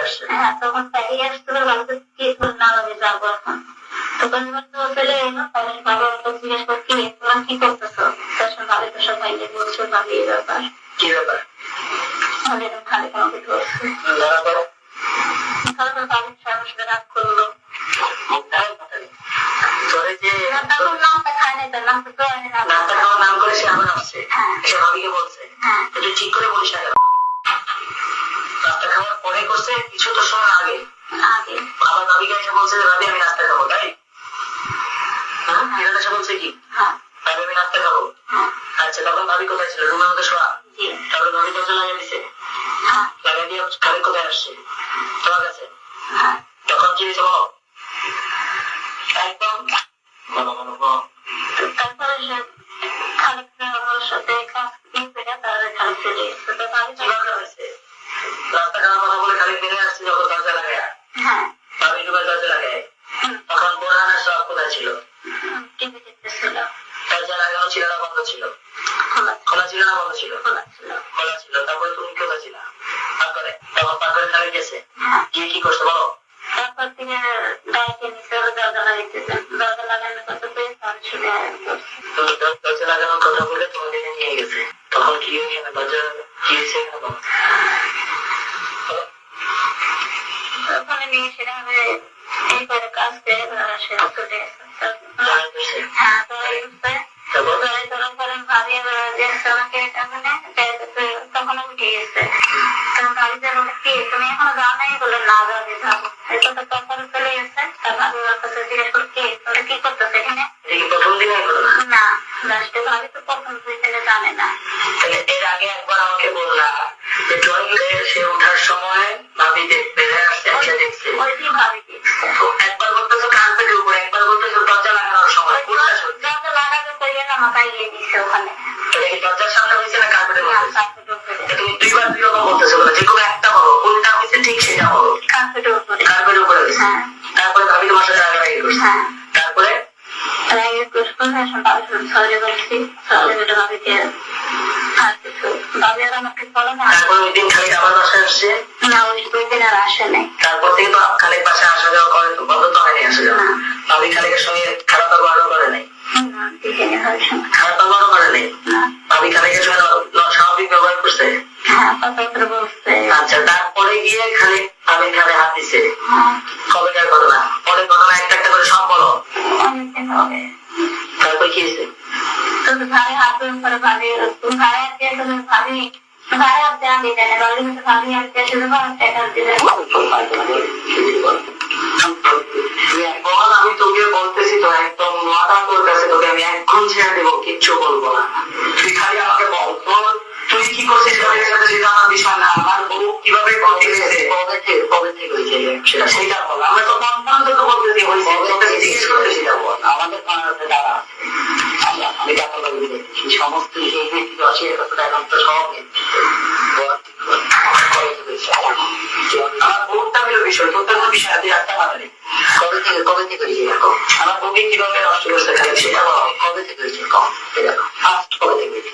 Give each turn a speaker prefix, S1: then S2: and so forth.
S1: আসছে।
S2: হ্যাঁ, তখন তাই আসছিল, ভাবতে কি না আমি যাবো এখন। তখন তো চলে এলো, তখন বাবা জিজ্ঞেস করো কি তোমার কি করতেছো? তখন ভাবি তো সবাই বলছে ভাবি এই ব্যাপার।
S1: কি ব্যাপার?
S2: খালি তোমাকে ধরছে।
S1: ধরা পড়ো।
S2: তারপর ভাবি সাহস রাগ করলো।
S1: তোরে যে
S2: তখন নামটা খায় নাই, তার নামটা তো আমি
S1: নামটা খাওয়ার নাম করে সে আবার আসছে। সে ভাবিকে বলছে তুই ঠিক করে বলিস না কেন? নাস্তা খাওয়ার পরে করছে কিছু তো সময় আগে
S2: আগে
S1: আবার ভাবিকে এসে বলছে যে ভাবি আমি নাস্তা খাবো, তাই এসে বলছে কি ভাবি আমি নাস্তা খাবো। আচ্ছা, তখন ভাবি কোথায় ছিল? রুমের মধ্যে শোয়া। তারপরে ভাবি দরজা লাগিয়ে দিছে, লাগিয়ে দিয়ে খালি কোথায় আসছে? তোমার কাছে। তখন কি হয়েছে বলো? একদম বলো বলো বলো।
S2: তারপরে সে খালেক আমার সাথে কাজ করে তারা খালেক চলে এসেছে। তো ভাবি
S1: কিভাবে হয়েছে? রাস্তা খাওয়ার কথা বলে খালি বেরিয়ে আসছে যখন দরজা লাগায়। ভাবি ঢুকে দরজা লাগায়। তখন বোরহানের সব কোথায় ছিল?
S2: টিভি দেখতেছিল।
S1: দরজা লাগানো ছিল না বন্ধ ছিল? খোলা ছিল না বন্ধ ছিল? খোলা ছিল। তারপরে তুমি কোথায় ছিল? পাকঘরে। তখন পাকঘরে খালি গেছে, গিয়ে কি করছে বলো?
S2: তারপর থেকে গাড়িতে নিচে দরজা লাগাইতেছেন। দরজা লাগানোর কথা পেয়ে তার ছুটে
S1: দরজা লাগানোর কথা বলে তোমাকে নিয়ে গেছে। তখন কি হয়েছে? দরজা কি হয়েছে?
S2: ওখানে নিয়ে সেটা হবে এই করে কাজ করে সে ছুটে গেছে। হ্যাঁ, তো ভাবি আমাকে তখন উঠে গেছে। তখন ভাবি যে কি তুমি এখনো যাও নাই? বলে না যাবে যাবো। এই কথা তখন চলে গেছে। তার ভাবি ওর কাছে জিজ্ঞেস করে কি তোরা কি করতেছে এখানে?
S1: প্রথম দিন
S2: না, লাস্টে ভাবি তো প্রথম দুই দিনে জানে না।
S1: এর আগে একবার আমাকে বললা যে টয়লেটে সে ওঠার সময় ভাবি দেখতে আসছে, দেখছে
S2: ওইটি ভাবি দেখছে।
S1: একবার বলতেছো কার্পেটের উপরে, একবার বলতেছো দরজা লাগানোর সময়।
S2: দরজা লাগানো করিয়ে না মাথায় গিয়ে দিচ্ছে ওখানে।
S1: দরজার সামনে হয়েছে না কার্পেটের মধ্যে? তুমি দুইবার দুই রকম বলতেছো, যে কোনো একটা বলো, কোনটা হয়েছে ঠিক সেটা বলো।
S2: কার্পেটের উপরে।
S1: কার্পেটের উপরে হয়েছে। তারপরে ভাবি তোমার সাথে রাগারাগি করছে। তারপরে তারপর ওই দিন খালি আবার বাসায় আসছে
S2: না, ওই দিন আর আসে নাই।
S1: তারপর থেকে তো খালেক বাসায় আসা যাওয়া করে, তো বন্ধ তো হয়নি আসা যাওয়া। ভাবি খালেকের সঙ্গে খারাপ ব্যবহারও করে নাই? খারাপ ব্যবহারও করে নাই? ভাবি খালেকের সঙ্গে স্বাভাবিক ব্যবহার করছে? আচ্ছা, তারপরে গিয়ে খালি ভাবির ঘাড়ে হাত দিছে। কবেকার ঘটনা? পরে ঘটনা একটা একটা করে সব বলো। তারপর কি হয়েছে?
S2: ভাই হাত করে ভাবি ভাই ভাবি ভাই আমি জানি ভাবি আমি টাকা দিলে
S1: আমি তোকে বলতেছি তো, একদম মাথা তোর কাছে, তোকে আমি এখন ছেড়ে দেবো, কিচ্ছু বলবো না। তুই খালি আমাকে বল তুই কি করছিস সেটা আমার বিষয় না। আমার বউ কিভাবে কবে থেকে হয়েছে সেটা বল। আমরা তো কনফার্ম তোকে বলতেছি হয়েছে, জিজ্ঞেস করতে সেটা বল। আমাদের দাদা আমি টাকা লাগিয়ে দেখছি সমস্ত আছে এখন তো সব আমার বউটা হলো বিষয়, তোর কোনো বিষয় তুই একটা মানালি। কবে থেকে হয়েছে? আমার বউকে কিভাবে নষ্ট করতে খালি সেটা বল। কবে থেকে হয়েছে? ফার্স্ট কবে থেকে?